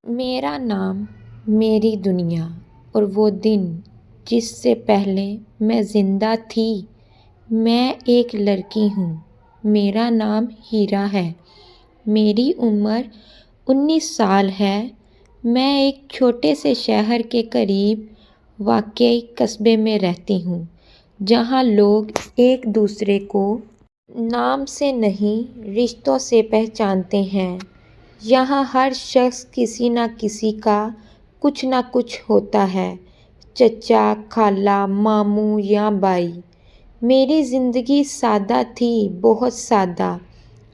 میرا نام میری دنیا اور وہ دن جس سے پہلے میں زندہ تھی۔ میں ایک لڑکی ہوں، میرا نام ہیرا ہے، میری عمر 19 سال ہے۔ میں ایک چھوٹے سے شہر کے قریب واقع قصبے میں رہتی ہوں، جہاں لوگ ایک دوسرے کو نام سے نہیں رشتوں سے پہچانتے ہیں۔ یہاں ہر شخص کسی نہ کسی کا کچھ نہ کچھ ہوتا ہے، چچا، خالہ، ماموں یا بھائی۔ میری زندگی سادہ تھی، بہت سادہ۔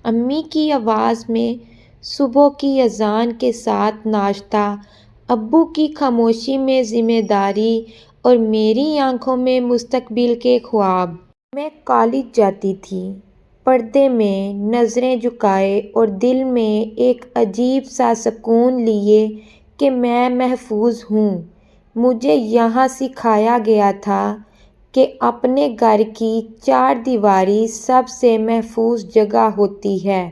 امی کی آواز میں صبح کی اذان کے ساتھ ناشتہ، ابو کی خاموشی میں ذمہ داری اور میری آنکھوں میں مستقبل کے خواب۔ میں کالج جاتی تھی، پردے میں نظریں جھکائے اور دل میں ایک عجیب سا سکون لیے کہ میں محفوظ ہوں۔ مجھے یہاں سکھایا گیا تھا کہ اپنے گھر کی چار دیواری سب سے محفوظ جگہ ہوتی ہے۔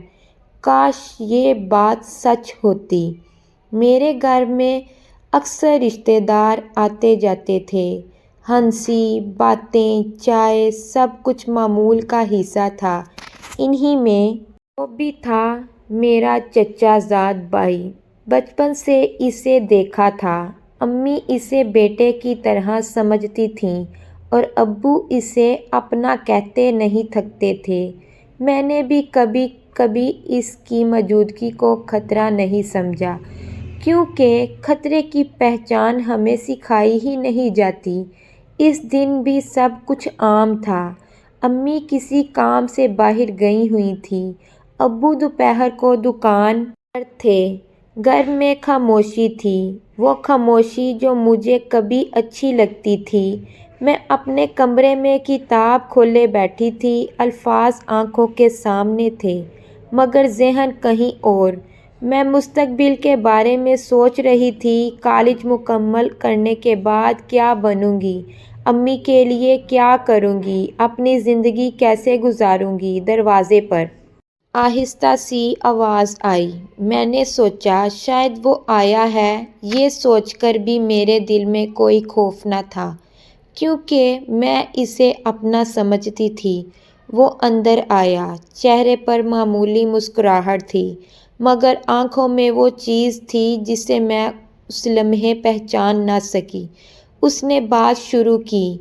کاش یہ بات سچ ہوتی۔ میرے گھر میں اکثر رشتہ دار آتے جاتے تھے۔ ہنسی، باتیں، چائے، سب کچھ معمول کا حصہ تھا۔ انہی میں وہ بھی تھا میرا چچا زاد بھائی۔ بچپن سے اسے دیکھا تھا۔ امی اسے بیٹے کی طرح سمجھتی تھیں اور ابو اسے اپنا کہتے نہیں تھکتے تھے۔ میں نے بھی کبھی کبھی اس کی موجودگی کو خطرہ نہیں سمجھا، کیونکہ خطرے کی پہچان ہمیں سکھائی ہی نہیں جاتی۔ اس دن بھی سب کچھ عام تھا۔ امی کسی کام سے باہر گئی ہوئی تھیں، ابو دوپہر کو دکان پر تھے۔ گھر میں خاموشی تھی، وہ خاموشی جو مجھے کبھی اچھی لگتی تھی۔ میں اپنے کمرے میں کتاب کھولے بیٹھی تھی، الفاظ آنکھوں کے سامنے تھے مگر ذہن کہیں اور۔ میں مستقبل کے بارے میں سوچ رہی تھی، کالج مکمل کرنے کے بعد کیا بنوں گی، امی کے لیے کیا کروں گی، اپنی زندگی کیسے گزاروں گی۔ دروازے پر آہستہ سی آواز آئی۔ میں نے سوچا شاید وہ آیا ہے۔ یہ سوچ کر بھی میرے دل میں کوئی خوف نہ تھا، کیونکہ میں اسے اپنا سمجھتی تھی۔ وہ اندر آیا، چہرے پر معمولی مسکراہٹ تھی، مگر آنکھوں میں وہ چیز تھی جسے میں اس لمحے پہچان نہ سکی۔ اس نے بات شروع کی،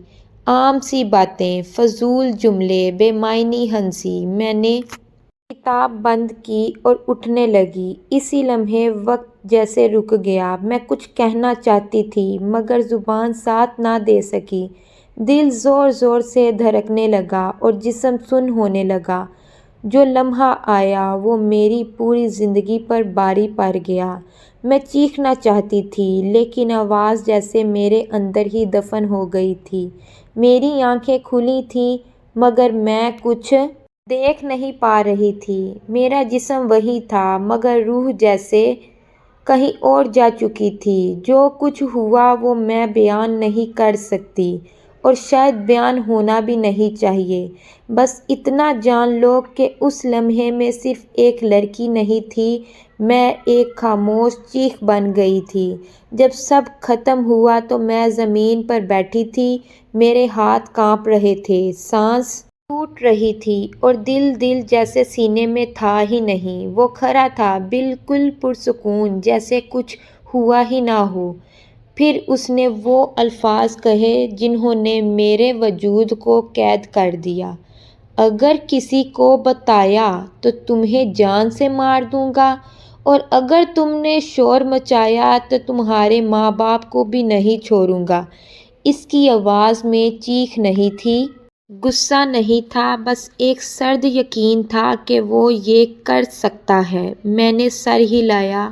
عام سی باتیں، فضول جملے، بے معنی ہنسی۔ میں نے کتاب بند کی اور اٹھنے لگی۔ اسی لمحے وقت جیسے رک گیا۔ میں کچھ کہنا چاہتی تھی مگر زبان ساتھ نہ دے سکی۔ دل زور زور سے دھڑکنے لگا اور جسم سن ہونے لگا۔ جو لمحہ آیا وہ میری پوری زندگی پر بھاری پڑ گیا۔ میں چیخنا چاہتی تھی لیکن آواز جیسے میرے اندر ہی دفن ہو گئی تھی۔ میری آنکھیں کھلی تھیں مگر میں کچھ دیکھ نہیں پا رہی تھی۔ میرا جسم وہیں تھا مگر روح جیسے کہیں اور جا چکی تھی۔ جو کچھ ہوا وہ میں بیان نہیں کر سکتی اور شاید بیان ہونا بھی نہیں چاہیے۔ بس اتنا جان لو کہ اس لمحے میں صرف ایک لڑکی نہیں تھی، میں ایک خاموش چیخ بن گئی تھی۔ جب سب ختم ہوا تو میں زمین پر بیٹھی تھی، میرے ہاتھ کانپ رہے تھے، سانس ٹوٹ رہی تھی اور دل جیسے سینے میں تھا ہی نہیں۔ وہ کھڑا تھا، بالکل پرسکون، جیسے کچھ ہوا ہی نہ ہو۔ پھر اس نے وہ الفاظ کہے جنہوں نے میرے وجود کو قید کر دیا۔ اگر کسی کو بتایا تو تمہیں جان سے مار دوں گا، اور اگر تم نے شور مچایا تو تمہارے ماں باپ کو بھی نہیں چھوڑوں گا۔ اس کی آواز میں چیخ نہیں تھی، غصہ نہیں تھا، بس ایک سرد یقین تھا کہ وہ یہ کر سکتا ہے۔ میں نے سر ہلایا۔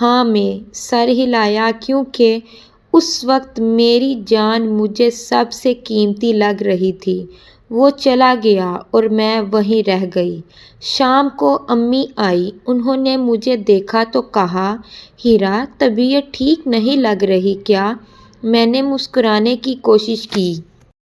ہاں، میں سر ہلایا کیونکہ اس وقت میری جان مجھے سب سے قیمتی لگ رہی تھی۔ وہ چلا گیا اور میں وہیں رہ گئی۔ شام کو امی آئی۔ انہوں نے مجھے دیکھا تو کہا، ہیرا، طبیعت ٹھیک نہیں لگ رہی کیا؟ میں نے مسکرانے کی کوشش کی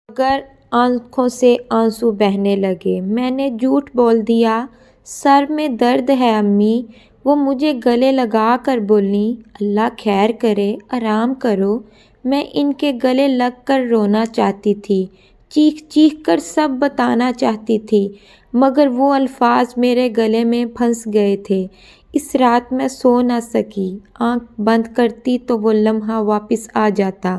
مگر آنکھوں سے آنسو بہنے لگے۔ میں نے جھوٹ بول دیا، سر میں درد ہے امی، وہ مجھے گلے لگا کر بولی، اللہ خیر کرے، آرام کرو۔ میں ان کے گلے لگ کر رونا چاہتی تھی، چیخ چیخ کر سب بتانا چاہتی تھی، مگر وہ الفاظ میرے گلے میں پھنس گئے تھے۔ اس رات میں سو نہ سکی، آنکھ بند کرتی تو وہ لمحہ واپس آ جاتا۔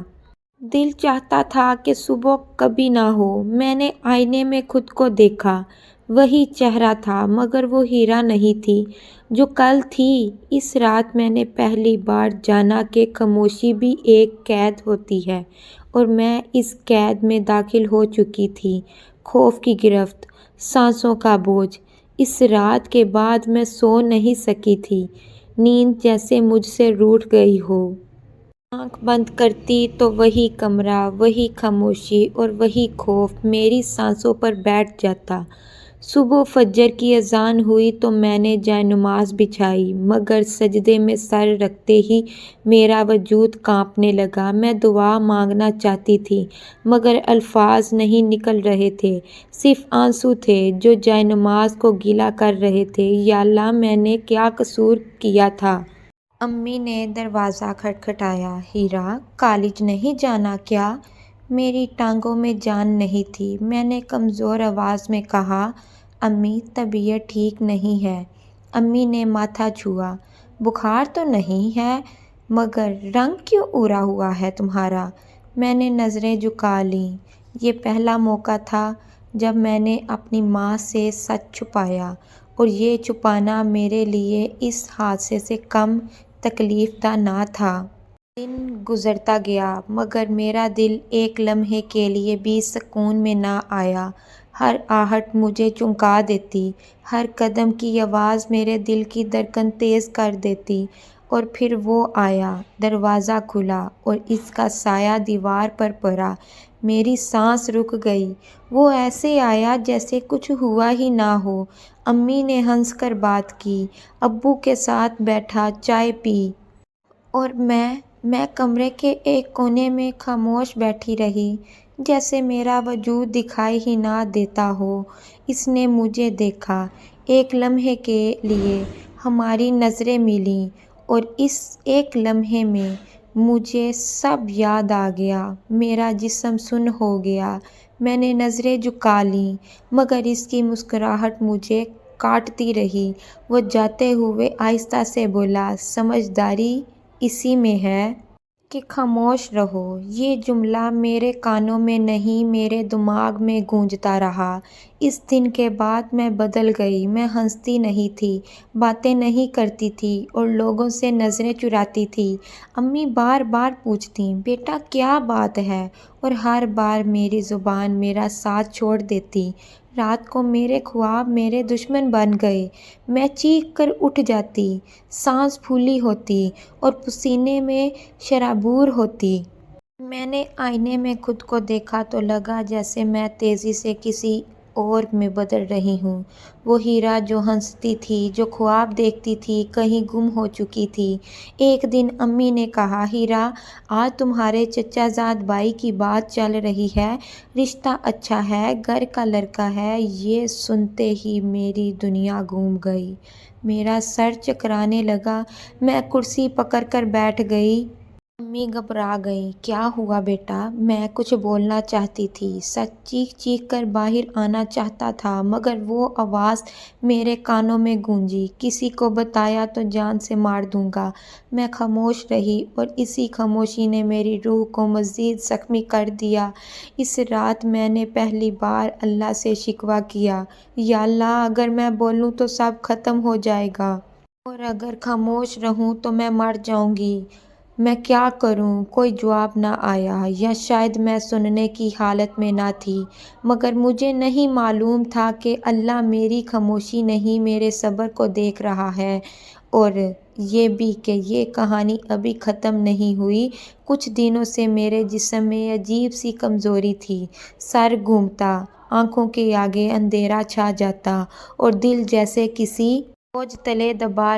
دل چاہتا تھا کہ صبح کبھی نہ ہو۔ میں نے آئینے میں خود کو دیکھا، وہی چہرہ تھا، مگر وہ ہیرا نہیں تھی جو کل تھی۔ اس رات میں نے پہلی بار جانا کہ خاموشی بھی ایک قید ہوتی ہے، اور میں اس قید میں داخل ہو چکی تھی۔ خوف کی گرفت، سانسوں کا بوجھ۔ اس رات کے بعد میں سو نہیں سکی تھی، نیند جیسے مجھ سے روٹھ گئی ہو۔ آنکھ بند کرتی تو وہی کمرہ، وہی خاموشی اور وہی خوف میری سانسوں پر بیٹھ جاتا۔ صبح فجر کی اذان ہوئی تو میں نے جائے نماز بچھائی، مگر سجدے میں سر رکھتے ہی میرا وجود کانپنے لگا۔ میں دعا مانگنا چاہتی تھی، مگر الفاظ نہیں نکل رہے تھے، صرف آنسو تھے جو جائے نماز کو گیلا کر رہے تھے۔ یا اللہ، میں نے کیا قصور کیا تھا؟ امی نے دروازہ کھٹکھٹایا۔ ہیرا، کالج نہیں جانا کیا؟ میری ٹانگوں میں جان نہیں تھی۔ میں نے کمزور آواز میں کہا، امی طبیعت ٹھیک نہیں ہے۔ امی نے ماتھا چھوا، بخار تو نہیں ہے، مگر رنگ کیوں اڑا ہوا ہے تمہارا؟ میں نے نظریں جھکا لیں۔ یہ پہلا موقع تھا جب میں نے اپنی ماں سے سچ چھپایا، اور یہ چھپانا میرے لیے اس حادثے سے کم تکلیف دہ نہ تھا۔ دن گزرتا گیا، مگر میرا دل ایک لمحے کے لیے بھی سکون میں نہ آیا۔ ہر آہٹ مجھے چونکا دیتی، ہر قدم کی آواز میرے دل کی دھڑکن تیز کر دیتی۔ اور پھر وہ آیا، دروازہ کھلا اور اس کا سایہ دیوار پر پڑا۔ میری سانس رک گئی۔ وہ ایسے آیا جیسے کچھ ہوا ہی نہ ہو۔ امی نے ہنس کر بات کی، ابو کے ساتھ بیٹھا، چائے پی، اور میں کمرے کے ایک کونے میں خاموش بیٹھی رہی، جیسے میرا وجود دکھائی ہی نہ دیتا ہو۔ اس نے مجھے دیکھا، ایک لمحے کے لیے ہماری نظریں ملیں، اور اس ایک لمحے میں مجھے سب یاد آ گیا۔ میرا جسم سن ہو گیا۔ میں نے نظریں جھکا لیں، مگر اس کی مسکراہٹ مجھے کاٹتی رہی۔ وہ جاتے ہوئے آہستہ سے بولا، سمجھداری اسی میں ہے کہ خاموش رہو۔ یہ جملہ میرے کانوں میں نہیں، میرے دماغ میں گونجتا رہا۔ اس دن کے بعد میں بدل گئی۔ میں ہنستی نہیں تھی، باتیں نہیں کرتی تھی، اور لوگوں سے نظریں چراتی تھی۔ امی بار بار پوچھتیں، بیٹا کیا بات ہے؟ اور ہر بار میری زبان میرا ساتھ چھوڑ دیتی۔ رات کو میرے خواب میرے دشمن بن گئے۔ میں چیخ کر اٹھ جاتی، سانس پھولی ہوتی اور پسینے میں شرابور ہوتی۔ میں نے آئینے میں خود کو دیکھا تو لگا جیسے میں تیزی سے کسی اور میں بدل رہی ہوں۔ وہ ہیرا جو ہنستی تھی، جو خواب دیکھتی تھی، کہیں گم ہو چکی تھی۔ ایک دن امی نے کہا، ہیرا، آج تمہارے چچا زاد بھائی کی بات چل رہی ہے، رشتہ اچھا ہے، گھر کا لڑکا ہے۔ یہ سنتے ہی میری دنیا گھوم گئی، میرا سر چکرانے لگا، میں کرسی پکڑ کر بیٹھ گئی۔ امی گھبرا گئیں، کیا ہوا بیٹا؟ میں کچھ بولنا چاہتی تھی، سچ چیخ چیخ کر باہر آنا چاہتا تھا، مگر وہ آواز میرے کانوں میں گونجی، کسی کو بتایا تو جان سے مار دوں گا۔ میں خاموش رہی، اور اسی خاموشی نے میری روح کو مزید زخمی کر دیا۔ اس رات میں نے پہلی بار اللہ سے شکوہ کیا، یا اللہ، اگر میں بولوں تو سب ختم ہو جائے گا، اور اگر خاموش رہوں تو میں مر جاؤں گی۔ میں کیا کروں؟ کوئی جواب نہ آیا، یا شاید میں سننے کی حالت میں نہ تھی، مگر مجھے نہیں معلوم تھا کہ اللہ میری خاموشی نہیں، میرے صبر کو دیکھ رہا ہے، اور یہ بھی کہ یہ کہانی ابھی ختم نہیں ہوئی۔ کچھ دنوں سے میرے جسم میں عجیب سی کمزوری تھی، سر گھومتا، آنکھوں کے آگے اندھیرا چھا جاتا، اور دل جیسے کسی بوجھ تلے دبا